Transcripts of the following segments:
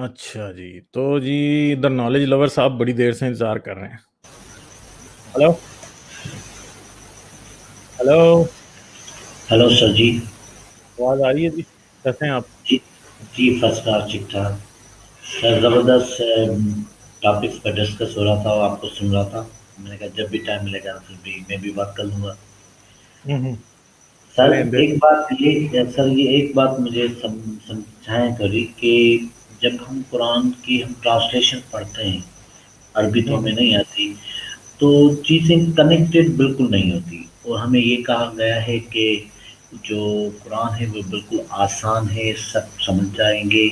اچھا جی، تو جی ادھر نالج لور صاحب بڑی دیر سے انتظار کر رہے ہیں. ہلو ہلو، ہلو سر جی. آواز آ رہی ہے جی؟ کیسے ہیں آپ؟ جی جی فرسٹ کلاس ٹھیک ٹھاک سر. زبردست ٹاپکس پہ ڈسکس ہو رہا تھا اور آپ کو سن رہا تھا. میں نے کہا جب بھی ٹائم ملے گا پھر بھی میں بھی بات کر لوں گا. سر چلیں ایک بات یہ ایک بات مجھے سمجھائیں کری کہ جب ہم قرآن کی ہم ٹرانسلیشن پڑھتے ہیں، عربی تو ہمیں نہیں آتی، تو چیزیں کنیکٹڈ بالکل نہیں ہوتی. اور ہمیں یہ کہا گیا ہے کہ جو قرآن ہے وہ بالکل آسان ہے، سب سمجھ جائیں گے.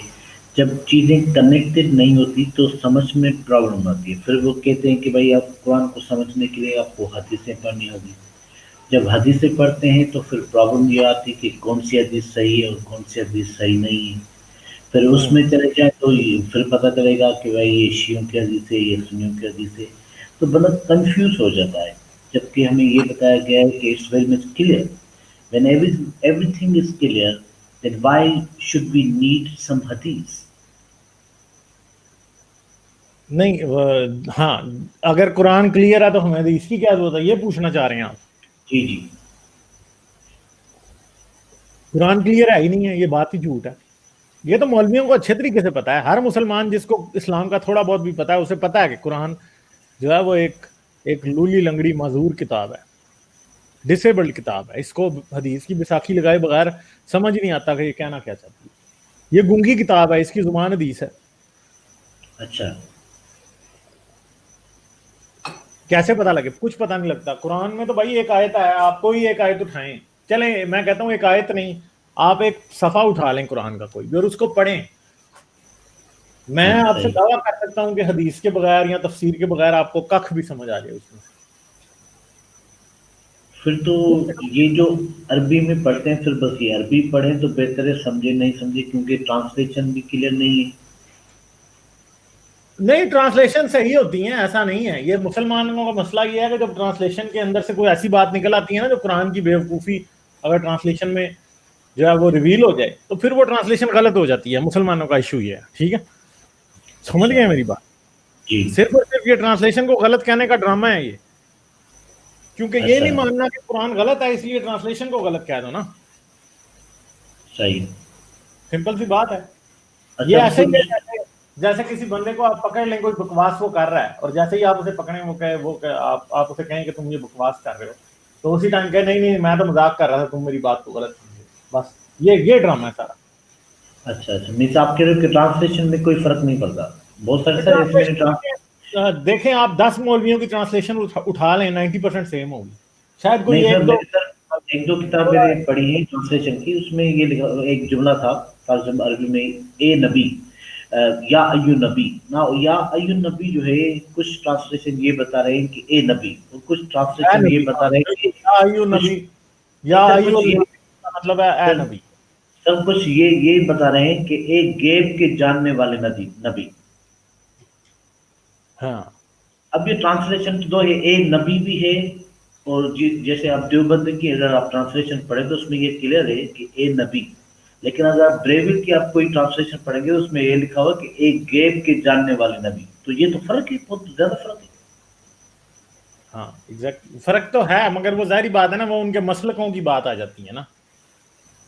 جب چیزیں کنیکٹڈ نہیں ہوتی تو سمجھ میں پرابلم آتی ہے. پھر وہ کہتے ہیں کہ بھائی آپ قرآن کو سمجھنے کے لیے آپ کو حدیثیں پڑھنی ہوگی. جب حدیثیں پڑھتے ہیں تو پھر پرابلم یہ آتی کہ کون سی حدیث صحیح ہے اور کون سی حدیث صحیح نہیں ہے. پھر اس میں چلے جائیں تو پھر پتہ چلے گا کہ بھائی یہ شیعوں کی حدیث ہے، یہ سنیوں کی حدیث ہے. تو بندہ کنفیوز ہو جاتا ہے. جبکہ ہمیں یہ بتایا گیا ہے کہ it's very much clear. When everything is clear, then why should we need some hadith? نہیں ہاں، اگر قرآن کلیئر ہے تو ہمیں اس کی کیا ضرورت ہے، یہ پوچھنا چاہ رہے ہیں آپ؟ جی جی. قرآن کلیئر ہے ہی نہیں ہے، یہ بات ہی جھوٹ ہے. یہ تو مولویوں کو اچھے طریقے سے پتا ہے. ہر مسلمان جس کو اسلام کا تھوڑا بہت بھی پتا ہے اسے پتا ہے کہ قرآن جو ہے وہ ایک لولی لنگڑی معذور کتاب ہے، ڈسیبلڈ کتاب ہے. اس کو حدیث کی بیساکھی لگائے بغیر سمجھ نہیں آتا کہ یہ کہنا کیا چاہتی ہے. یہ گونگی کتاب ہے، اس کی زبان حدیث ہے. اچھا. کیسے پتا لگے؟ کچھ پتا نہیں لگتا. قرآن میں تو بھائی ایک آیت ہے، آپ کوئی ایک آیت اٹھائیں. چلیں میں کہتا ہوں ایک آیت نہیں، آپ ایک صفحہ اٹھا لیں قرآن کا کوئی بھی اور اس کو پڑھیں. میں آپ سے صحیح. دعویٰ کر سکتا ہوں کہ حدیث کے بغیر یا تفسیر کے بغیر آپ کو کخ بھی سمجھ آ جائے اس میں. پھر تو یہ جو عربی میں پڑھتے ہیں پھر بس یہ عربی پڑھیں تو بہتر ہے. سمجھے نہیں سمجھے کیونکہ ٹرانسلیشن بھی کلیئر نہیں ہے. نہیں، ٹرانسلیشن صحیح ہوتی ہیں، ایسا نہیں ہے. یہ مسلمانوں کا مسئلہ یہ ہے کہ جب ٹرانسلیشن کے اندر سے کوئی ایسی بات نکل آتی ہے نا جو قرآن کی بیوقوفی اگر ٹرانسلیشن میں جو ہے وہ ریویل ہو جائے تو پھر وہ ٹرانسلیشن غلط ہو جاتی ہے. مسلمانوں کا ایشو یہ ہے. ٹھیک ہے، سمجھ اچھا. گئے میری بات؟ جی. صرف اور صرف یہ ٹرانسلیشن کو غلط کہنے کا ڈرامہ ہے یہ. کیونکہ یہ اچھا. نہیں ماننا کہ قرآن غلط ہے اس لیے ٹرانسلیشن کو غلط کہہ دو نا. صحیح. سمپل سی بات ہے. اچھا یہ ایسے ہی کچھ. ہے جیسے کسی بندے کو آپ پکڑ لیں کوئی بکواس وہ کر رہا ہے اور جیسے ہی آپ اسے پکڑیں آپ اسے کہیں کہ تم یہ بکواس کر رہے ہو تو اسی ٹائم کہیں نہیں میں تو مذاق کر رہا تھا، تم میری بات کو غلط سمجھے. بس یہ ڈرامہ ہے سارا. اچھا اچھا مینس آپ کہہ رہے ہو کہ ٹرانسلیشن میں کوئی فرق نہیں پڑتا. بہت سارے سر اس میں دیکھیں آپ 10 مولویوں کی ٹرانسلیشن اٹھا لیں 90% سیم ہوگی. شاید کوئی نہیں سر، ایک میں دو نے سر ایک دو کتاب میں نے پڑھی ہے ٹرانسلیشن کی. اس میں یہ لکھا ایک جملہ تھا فار ایگزامپل عربی میں اے نبی، یا ایو نبی نا. یا ایو نبی جو ہے کچھ ٹرانسلیشن یہ بتا رہے ہیں کہ اے نبی، اور کچھ اے ٹرانسلیشن یہ نبی، بتا رہے ہیں کہ یا ایو کچھ. نبی، یا نہیں سر ایو کچھ یہ نبی کا مطلب ہے اے سر نبی. سب کچھ یہ بتا رہے ہیں کہ ایک غیب کے جاننے والے نبی. ہاں اب یہ ٹرانسلیشن تو دو ہے، اے نبی بھی ہے. اور جیسے آپ دیوبند کی اگر آپ ٹرانسلیشن پڑھیں تو اس میں یہ کلیئر ہے کہ اے نبی. لیکن اگر آپ بریول کی آپ کوئی ٹرانسلیشن پڑھیں گے اس میں یہ لکھا ہوا کہ ایک غیب کے جاننے والے نبی. تو یہ تو فرق ہے، بہت زیادہ فرق ہے. ہاں ایگزیکٹ فرق تو ہے، مگر وہ ظاہری بات ہے نا، وہ ان کے مسلکوں کی بات آ جاتی ہے نا.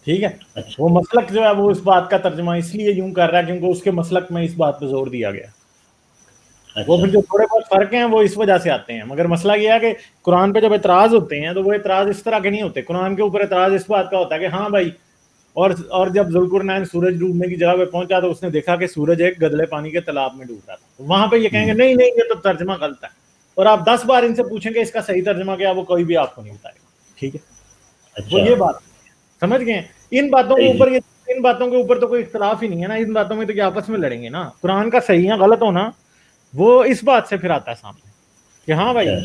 ٹھیک ہے، اچھا. وہ مسلک جو ہے وہ اس بات کا ترجمہ اس لیے یوں کر رہا ہے کیونکہ اس کے مسلک میں اس بات پہ زور دیا گیا. وہ اچھا. پھر جو تھوڑے بہت فرق ہیں وہ اس وجہ سے آتے ہیں. مگر مسئلہ یہ ہے کہ قرآن پہ جب اعتراض ہوتے ہیں تو وہ اعتراض اس طرح کے نہیں ہوتے. قرآن کے اوپر اعتراض اس بات کا ہوتا ہے کہ ہاں بھائی، اور جب ذوالقرنین سورج ڈوبنے کی جگہ پہ پہنچا تو اس نے دیکھا کہ سورج ایک گدلے پانی کے تالاب میں ڈوب رہا تھا. وہاں پہ یہ کہیں گے نہیں نہیں یہ تو ترجمہ غلط ہے. اور آپ 10 بار ان سے پوچھیں گے اس کا صحیح ترجمہ کیا، وہ کوئی بھی آپ کو نہیں بتائے گا. ٹھیک ہے، وہ اچھا. یہ بات سمجھ گئے. ان باتوں کے صحیح جی. اوپر ان باتوں کے اوپر تو کوئی اختلاف ہی نہیں ہے نا. ان باتوں میں تو کیا آپس میں لڑیں گے نا. قرآن کا صحیح ہے غلط ہونا وہ اس بات سے پھر آتا ہے سامنے کہ ہاں بھائی اچھا.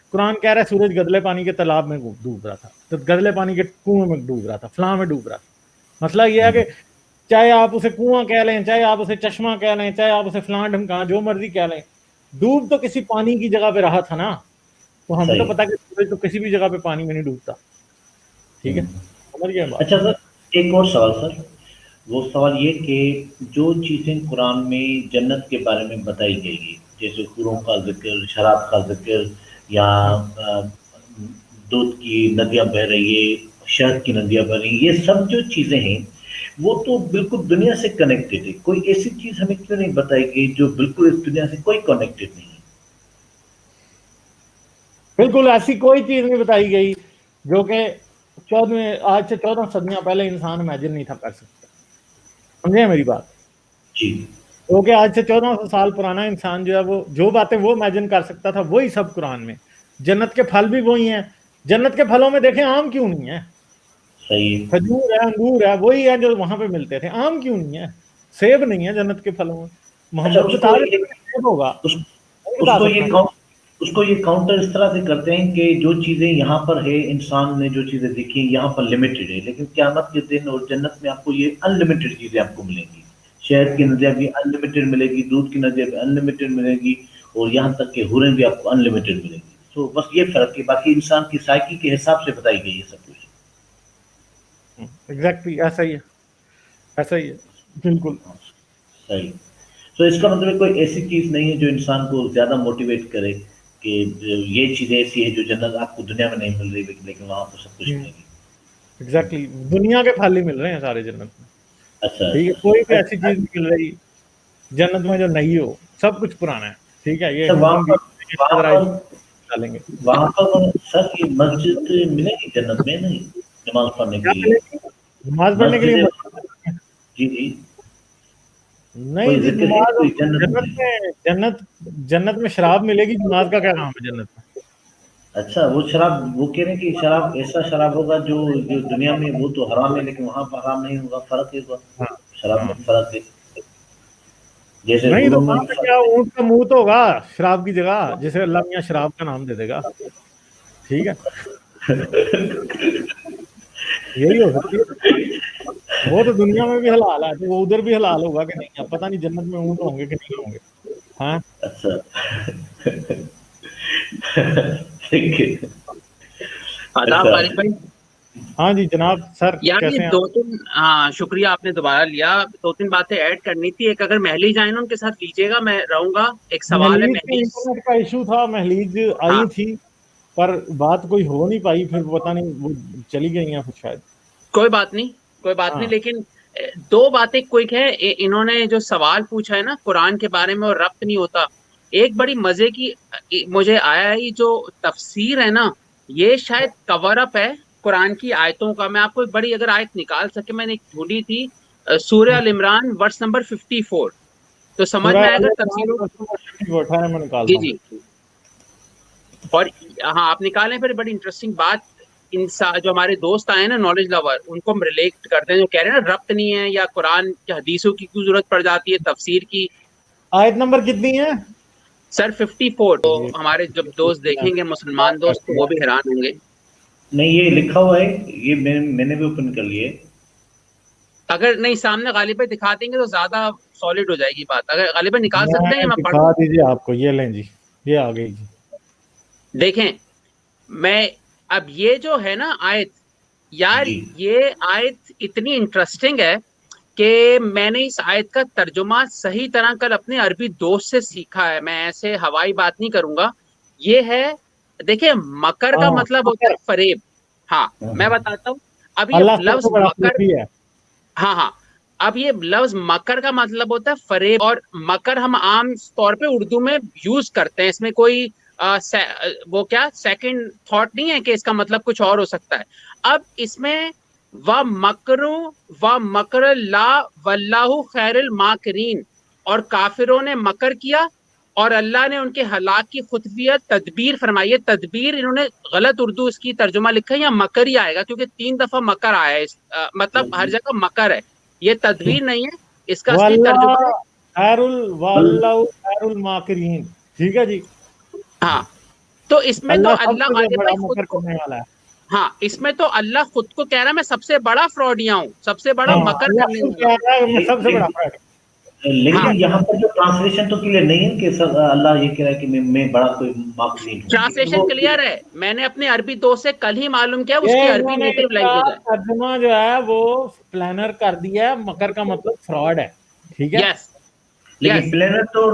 قرآن کہہ رہا ہے سورج گدلے پانی کے تالاب میں ڈوب رہا تھا، تو گدلے پانی کے کنویں میں ڈوب رہا تھا، فلاں میں ڈوب رہا تھا. مسئلہ یہ ہے کہ چاہے آپ اسے کنواں کہہ لیں، چاہے آپ اسے چشمہ کہہ لیں، چاہے آپ اسے فلاں ڈھمکاں جو مرضی کہہ لیں، ڈوب تو کسی پانی کی جگہ پہ رہا تھا نا. تو ہمیں تو صحیح. پتا کہ سورج تو کسی بھی جگہ پہ پانی میں نہیں ڈوبتا. ٹھیک ہے، سمجھ گئے بات. اچھا سر ایک اور سوال سر. وہ سوال یہ کہ جو چیزیں قرآن میں جنت کے بارے میں بتائی گئی ہیں، جیسے حوروں کا ذکر، شراب کا ذکر، یا ہاں دودھ کی ندیاں بہہ رہی ہے، شہد کی ندیاں بہہ رہی ہیں، یہ سب جو چیزیں ہیں وہ تو بالکل دنیا سے کنیکٹڈ ہے. کوئی ایسی چیز ہمیں کیوں نہیں بتائی گئی جو بالکل اس دنیا سے کوئی کنیکٹڈ نہیں ہے؟ بالکل ایسی کوئی چیز نہیں بتائی گئی جو کہ آج سے 14 صدیاں پہلے انسان امیجن نہیں تھا کر سکتا. سمجھے میری بات؟ جی کیونکہ آج سے 1400 سال پرانا انسان جو ہے وہ جو باتیں وہ امیجن کر سکتا تھا وہی سب قرآن میں. جنت کے پھل بھی وہی ہیں. جنت کے پھلوں میں دیکھیں آم کیوں نہیں ہے؟ صحیح ہے. کھجور ہے، انگور ہے، وہی ہے جو وہاں پہ ملتے تھے. آم کیوں نہیں ہے؟ سیب نہیں ہے جنت کے پھلوں میں. اچھا، محمد بتا رہے تھے سیب ہوگا، اس نہیں اس بتا کو سکتا. اس کو یہ کاؤنٹر اس طرح سے کرتے ہیں کہ جو چیزیں یہاں پر ہے، انسان نے جو چیزیں دیکھی ہیں یہاں پر لمیٹڈ ہے، لیکن قیامت کے دن اور جنت میں آپ کو یہ ان لمیٹڈ چیزیں آپ کو ملیں گی. شہد کی ندیاں بھی ان لمیٹڈ ملے گی، دودھ کی ندیاں بھی ان لمیٹڈ ملے گی، اور یہاں تک کہ حوریں بھی آپ کو ان لمیٹڈ ملیں گی. تو بس یہ فرق ہے، باقی انسان کی سائیکی کے حساب سے بتائی گئی ہے سب کچھ. ایگزیکٹلی ایسا ہی ہے، ایسا ہی ہے بالکل. صحیح. تو اس کا مطلب کوئی ایسی چیز نہیں ہے جو انسان کو زیادہ موٹیویٹ کرے کہ یہ چیزیں ایسی ہے جو جنت آپ کو دنیا میں نہیں مل رہی لیکن وہاں پر سب کچھ ملے گی. ایگزیکٹلی دنیا کے پھل ہی مل رہے ہیں سارے جنت میں. اچھا ٹھیک ہے، اچھا کوئی بھی اچھا. ایسی چیز نہیں مل رہی جنت میں جو نہیں ہو. سب کچھ پرانا ہے. ٹھیک ہے، یہ اچھا، ہیومن وہاں بینگ پر ڈالیں گے. وہاں پر سر یہ مسجد ملے گی جنت میں نہیں نماز پڑھنے کیا کے لیے؟ ملے گی؟ نماز پڑھنے کے لیے مسجد. جی جی. نہیں کوئی جی. ذکر ہے نماز کوئی جنت جنت میں؟ میں جنت میں شراب ملے گی. نماز کا کیا کام ہے جنت میں؟ اچھا، وہ شراب وہ کہہ رہے ہیں کہ شراب ایسا شراب ہوگا جو جو دنیا میں وہ تو حرام ہے لیکن وہاں پر حرام نہیں ہوگا، فرق ہے ہوگا. ہاں شراب ہاں. میں فرق ہے، جیسے نہیں تو حوروں میں وہاں بھی پہ کیا فرق ہے. اونٹ کا منہ تو ہوگا شراب کی جگہ، جسے اللہ میاں شراب کا نام دے دے گا. ٹھیک ہے، یہی ہو سکتی ہے. وہ تو دنیا میں بھی حلال ہے تو وہ ادھر بھی حلال ہوگا کہ نہیں؟ اب پتہ نہیں جنت میں اونٹ ہوں گے کہ نہیں ہوں گے. ہاں اچھا. ٹھیک ہے. آداب اچھا. طارق بھائی. ہاں جی جناب. سر یار یہ کیسے ہیں دو آپ؟ تین شکریہ آپ نے دوبارہ لیا. 2-3 باتیں ایڈ کرنی تھی. ایک اگر مہلیج آئے نا ان کے ساتھ لیجیے گا، میں رہوں گا. ایک سوال ہے مہلیج کے مہلیج. انٹرنیٹ کا ایشو تھا. مہلیج ہاں آئی تھی پر بات کوئی ہو نہیں پائی. پھر پتہ نہیں وہ چلی گئی ہیں پھر شاید. کوئی بات نہیں، کوئی بات نہیں. ہاں لیکن دو باتیں کوئک ہے. انہوں نے جو سوال پوچھا ہے نا قرآن کے بارے میں اور ربط نہیں ہوتا، ایک بڑی مزے کی مجھے آیا ہے. یہ جو تفسیر ہے نا یہ شاید کور اپ ہے قرآن کی آیتوں کا. میں آپ کو ایک بڑی اگر آیت نکال سکے، میں نے ایک ڈھونڈی تھی سورہ ال عمران ورس نمبر 54، تو سمجھ سورہ میں آئے ال گا عمران تفسیروں. ورس نمبر 54 میں جی نکالتا ہوں. جی. اور ہاں آپ نکالیں. پھر بڑی انٹرسٹنگ بات جو ہمارے دوست آئے نا نالج لور، ان کو ہم ریلیٹ کرتے ہیں جو کہہ رہے ہیں نا ربط نہیں ہے یا قرآن کی حدیثوں کی کیوں ضرورت پڑ جاتی ہے تفسیر کی. آیت نمبر کتنی ہے؟ سر 54. تو ہمارے جب دوست دیکھیں گے مسلمان دوست تو وہ بھی حیران ہوں گے. نہیں یہ لکھا ہوا ہے، یہ میں نے بھی اوپن کر لیا ہے. اگر نہیں سامنے غالب بھائی دکھا دیں گے تو زیادہ سالڈ ہو جائے گی بات. اگر غالب بھائی نکال سکتے ہیں یا میں پڑھ دکھا دوں؟ دیجیے آپ کو. یہ لیں جی، یہ آ گئی جی. دیکھیں میں اب یہ جو ہے نا آیت، یار جی یہ آیت اتنی انٹرسٹنگ ہے کہ میں نے اس آیت کا ترجمہ صحیح طرح کل اپنے عربی دوست سے سیکھا ہے. میں ایسے ہوائی بات نہیں کروں گا. یہ ہے، دیکھیں مکر کا ہاں مطلب ہوتا ہے فریب. ہاں میں بتاتا ہوں. اب یہ اللہ سب لفظ سے بڑا مکر، فریبی ہے. ہاں ہاں، اب یہ لفظ مکر کا مطلب ہوتا ہے فریب. اور مکر ہم عام طور پہ اردو میں یوز کرتے ہیں. اس میں کوئی وہ کیا سیکنڈ تھاٹ نہیں ہے کہ اس کا مطلب کچھ اور ہو سکتا ہے. اب اس میں و مکرو و مکر اللہ واللہ خیر الماکرین، اور کافروں نے مکر کیا اور اللہ نے ان کے ہلاک کی خفیہ تدبیر فرمائی ہے. تدبیر انہوں نے غلط اردو اس کی ترجمہ لکھا ہے، یا مکر ہی آئے گا کیونکہ 3 دفعہ مکر آیا ہے. مطلب ہر جگہ مکر ہے، یہ تدبیر نہیں ہے. اس کا اصلی ترجمہ ہے واللہ خیر الماکرین. ٹھیک ہے جی. ہاں. تو اس میں تو اللہ سب اللہ سے غالب بڑا بھائی خود مکر کو، کرنے والا ہے. ہاں اس میں تو اللہ خود کو کہہ رہا ہے میں سب سے بڑا فراڈیا ہوں، سب سے بڑا ہاں مکر اللہ کرنے خود والا کہہ ہوں. رہا ہے کہ میں سب سے بڑا یہ فریبی. لیکن یہاں پر جو ٹرانسلیشن تو کلیئر نہیں ہے کہ اللہ یہ کہہ رہا ہے کہ میں بڑا کوئی ماکرین ہوں. ٹرانسلیشن کلیئر ہے. میں نے اپنے عربی دوست سے کل ہی معلوم کیا اس کی عربی نیٹو لینگویج ہے. ترجمہ جو ہے وہ پلانر کر دیا ہے, مکر کا مطلب فراڈ ہے, ٹھیک ہے. یس لیکن پلانر تو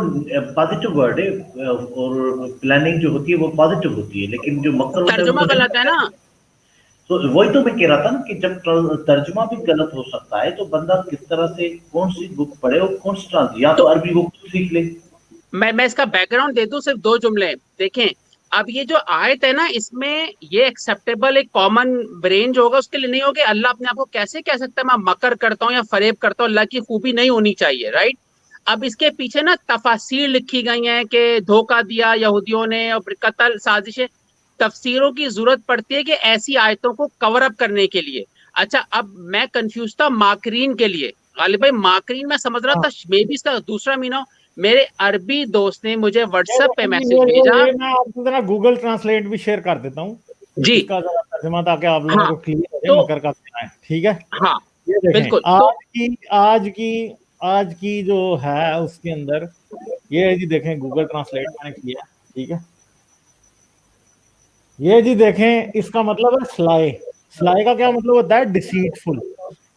پازیٹیو ورڈ ہے, اور پلاننگ جو ہوتی ہے وہ پازیٹیو ہوتی ہے, لیکن جو مکر ہوتا ہے ترجمہ غلط ہے نا. تو وہی تو میں کہہ رہا تھا نا کہ جب ترجمہ بھی غلط ہو سکتا ہے تو بندہ کس طرح سے کون سی بک پڑھے اور کون سی یا تو عربی بک سیکھ لے. میں اس کا بیک گراؤنڈ دے دوں, صرف 2 جملے دیکھیں. اب یہ جو آیت ہے نا, اس میں یہ ایکسیپٹیبل ایک کامن برین جو ہوگا اس کے لیے نہیں ہوگا. اللہ اپنے آپ کو کیسے کہہ سکتا ہے میں مکر کرتا ہوں یا فریب کرتا ہوں, اللہ کی خوبی نہیں ہونی چاہیے, رائٹ. اب اس کے پیچھے نا تفاسیر لکھی گئی ہیں کہ دھوکہ دیا یہودیوں نے اور قتل سازشیں. تفسیروں کی ضرورت پڑتی ہے کہ ایسی آیتوں کو کور اپ کرنے کے لیے. اچھا اب میں کنفیوز تھا ماکرین کے لیے. غالب بھائی ماکرین میں سمجھ رہا تھا مے بی اس کا دوسرا مینو. میرے عربی دوست نے مجھے واٹس ایپ پہ میسج بھیجا. میں آپ کو ذرا گوگل ٹرانسلیٹ بھی شیئر کر دیتا ہوں جی اس کا ذرا ترجمہ, تاکہ آپ لوگوں کو کلیئر ہو جائے مکر کا کیا ہے, ٹھیک ہے. ہاں یہ دیکھیں بالکل. آج کی جو ہے اس کے اندر یہ جی دیکھیں گوگل ٹرانسلیٹ میں نے کیا, ٹھیک ہے. یہ جی دیکھیں اس کا مطلب ہے سلائے. سلائے کا کیا مطلب ہوتا ہے؟ ڈیسیٹفل.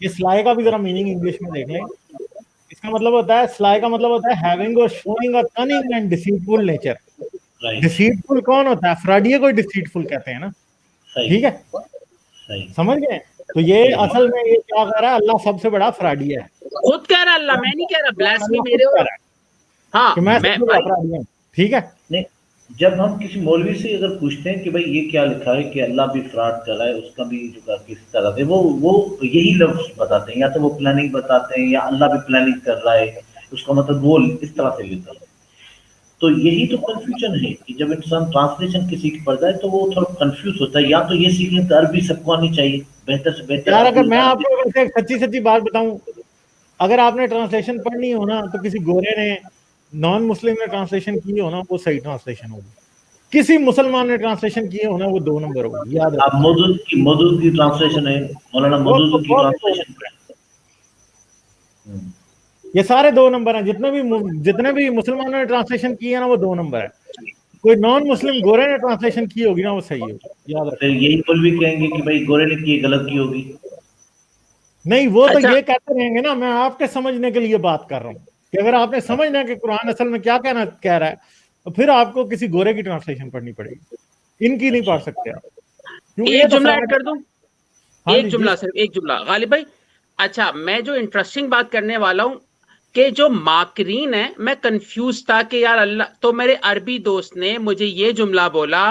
یہ سلائے کا بھی ذرا میننگ انگلش میں دیکھ لیں. اس کا مطلب ہوتا ہے, سلائے کا مطلب ہوتا ہے ہیونگ اور شوئنگ اے کننگ اینڈ ڈیسیٹفل نیچر. ڈیسیٹفل کون ہوتا ہے؟ فراڈیے کو ڈیسیٹفل کہتے ہیں نا, ٹھیک ہے, سمجھ گئے. تو یہ اصل میں یہ کیا کہہ رہا ہے, اللہ سب سے بڑا فراڈی ہے. خود کہہ رہا اللہ, میں نہیں کہہ رہا. بلاسفی میرے ہاں میں, ٹھیک ہے. جب ہم کسی مولوی سے اگر پوچھتے ہیں کہ بھائی یہ کیا لکھا ہے کہ اللہ بھی فراڈ کر رہا ہے, اس کا بھی جو کس طرح سے وہ یہی لفظ بتاتے ہیں, یا تو وہ پلاننگ بتاتے ہیں یا اللہ بھی پلاننگ کر رہا ہے, اس کا مطلب وہ اس طرح سے لیتا ہے. تو یہی تو کنفیوژن ہے کہ جب انسان ٹرانسلیشن کسی کی پڑھتا ہے تو وہ تھوڑا کنفیوز ہوتا ہے. یا تو یہ سیکھنے تو عربی سب کو آنی چاہیے بہتر سے بہتر. یار اگر میں آپ کو سچی بات بتاؤں, اگر آپ نے ٹرانسلیشن پڑھنی ہو نا تو کسی گورے نے نان مسلم نے ٹرانسلیشن کی ہو نا وہ صحیح ٹرانسلیشن ہوگی. کسی مسلمان نے ٹرانسلیشن کی ہو نا وہ 2 نمبر ہوگی, یاد رکھیں. مودود کی ٹرانسلیشن ہے, مولانا مودود کی ٹرانسلیشن. یہ سارے 2 نمبر ہیں. جتنے بھی مسلمانوں نے ٹرانسلیشن کی ہے نا وہ 2 نمبر ہے. کوئی نان مسلم گورے نے ٹرانسلیشن کی ہوگی نا وہ صحیح ہوگی, یاد رکھیں. یہی مولوی کہیں گے کہ بھائی گورے نے کی غلط کی ہوگی. نہیں, وہ تو یہ کہتے رہیں گے نا. میں آپ کے سمجھنے کے لیے بات کر رہا ہوں کہ اگر آپ نے سمجھنا ہے کہ قرآن اصل میں کیا کہہ رہا ہے تو پھر آپ کو کسی گورے کی ٹرانسلیشن پڑھنی پڑے گی, ان کی نہیں پڑھ سکتے آپ. ایک جملہ ایڈ کر دوں, ایک جملہ صرف ایک جملہ غالب بھائی. اچھا میں جو انٹرسٹنگ بات کرنے والا ہوں کہ جو ماکرین ہے, میں کنفیوز تھا کہ یار اللہ, تو میرے عربی دوست نے مجھے یہ جملہ بولا,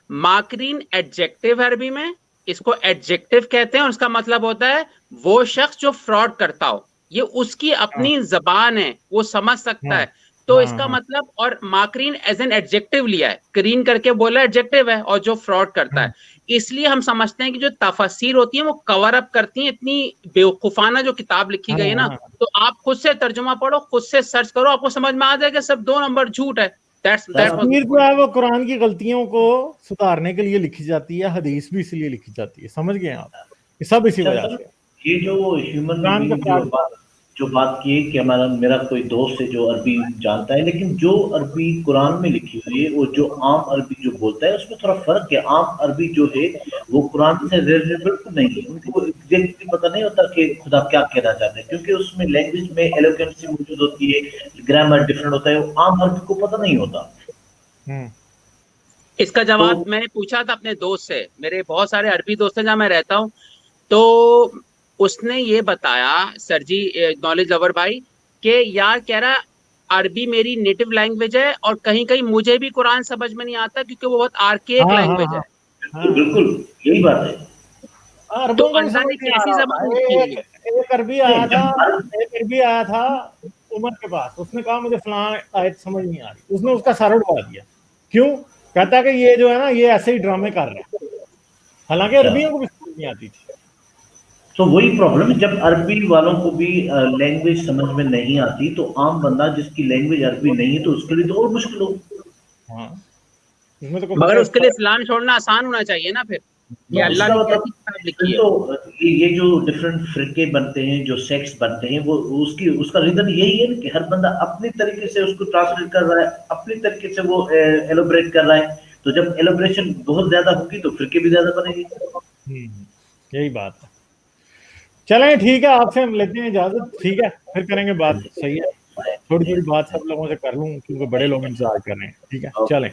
ماکرین ایڈجیکٹو عربی میں اس کو ایڈجیکٹو کہتے ہیں, اور اس کا مطلب ہوتا ہے وہ شخص جو فراڈ کرتا ہو. یہ اس کی اپنی زبان ہے, وہ سمجھ سکتا ہے. تو اس کا مطلب, اور ماکرین ایز این ایڈجیکٹو لیا ہے, کرین کر کے بولا ایڈجیکٹو ہے, اور جو فراڈ کرتا ہے. اس لیے ہم سمجھتے ہیں کہ جو تفاسیر ہوتی ہیں وہ کور اپ کرتی ہیں. اتنی بیوقوفانہ جو کتاب لکھی گئی ہے نا, تو آپ خود سے ترجمہ پڑھو, خود سے سرچ کرو, آپ کو سمجھ میں آ جائے گا سب 2 نمبر جھوٹ ہے. تفسیر جو ہے وہ قرآن کی غلطیوں کو سدھارنے کے لیے لکھی جاتی ہے, حدیث بھی اس لیے لکھی جاتی ہے. سمجھ گئے آپ, یہ سب اسی وجہ سے. یہ جو ہیومن جو بات کی ہے کہ میرا کوئی دوست ہے جو عربی جانتا ہے, لیکن جو عربی قرآن میں لکھی ہوئی ہے اور جو عام عربی جو بولتا ہے اس میں تھوڑا فرق ہے. عام عربی جو ہے وہ قرآن سے بالکل نہیں ہے, ان کو ایگزیکٹلی پتہ نہیں ہوتا کہ خدا کیا کہنا چاہتا ہے, کیونکہ اس میں لینگویج میں ایلوکینسی موجود ہوتی ہے, گرامر ڈفرینٹ ہوتا ہے, وہ عام عربی کو پتہ نہیں ہوتا. اس کا جواب میں نے پوچھا تھا اپنے دوست سے, میرے بہت سارے عربی دوست ہیں جہاں میں رہتا ہوں, تو اس نے یہ بتایا سر جی نالج لور بھائی کہ یار کہہ رہا عربی میری نیٹو لینگویج ہے, اور کہیں کہیں مجھے بھی قرآن سمجھ میں نہیں آتا کیونکہ وہ بہت آرکیک لینگویج ہے. بالکل یہی بات ہے. تو اللہ نے کیسی زبان لکھی ہے. ایک عربی آیا تھا عمر کے پاس, اس نے کہا مجھے فلاں آیت سمجھ نہیں آ رہی. اس نے اس کا سر اڑوا دیا. کیوں؟ کہتا ہے کہ یہ جو ہے نا یہ ایسے ہی ڈرامے کر رہے ہیں, حالانکہ عربیوں کو بھی سمجھ نہیں آتی تھی. تو وہی پرابلم ہے, جب عربی والوں کو بھی لینگویج سمجھ میں نہیں آتی تو عام بندہ جس کی لینگویج عربی نہیں ہے تو اس کے لیے تو اور مشکل ہو. مگر اس کے لیے اسلام چھوڑنا آسان ہونا چاہیے نا پھر. یہ اللہ نے کیسی کتاب لکھی ہے. تو یہ جو ڈفرینٹ فرقے بنتے ہیں, جو سیکٹس بنتے ہیں, وہ اس کا ریزن یہی ہے کہ ہر بندہ اپنی طریقے سے اس کو ٹرانسلیٹ کر رہا ہے, اپنی طریقے سے وہ ایلوبریٹ کر رہا ہے. تو جب ایلوبریشن بہت زیادہ ہوگی تو فرقے بھی زیادہ بنے گی. یہی بات ہے. چلیں ٹھیک ہے, آپ سے ہم لیتے ہیں اجازت, ٹھیک ہے, پھر کریں گے بات. صحیح ہے, تھوڑی تھوڑی بات سب لوگوں سے کر لوں کیونکہ بڑے لوگ انتظار کر رہے ہیں. ٹھیک ہے, چلیں.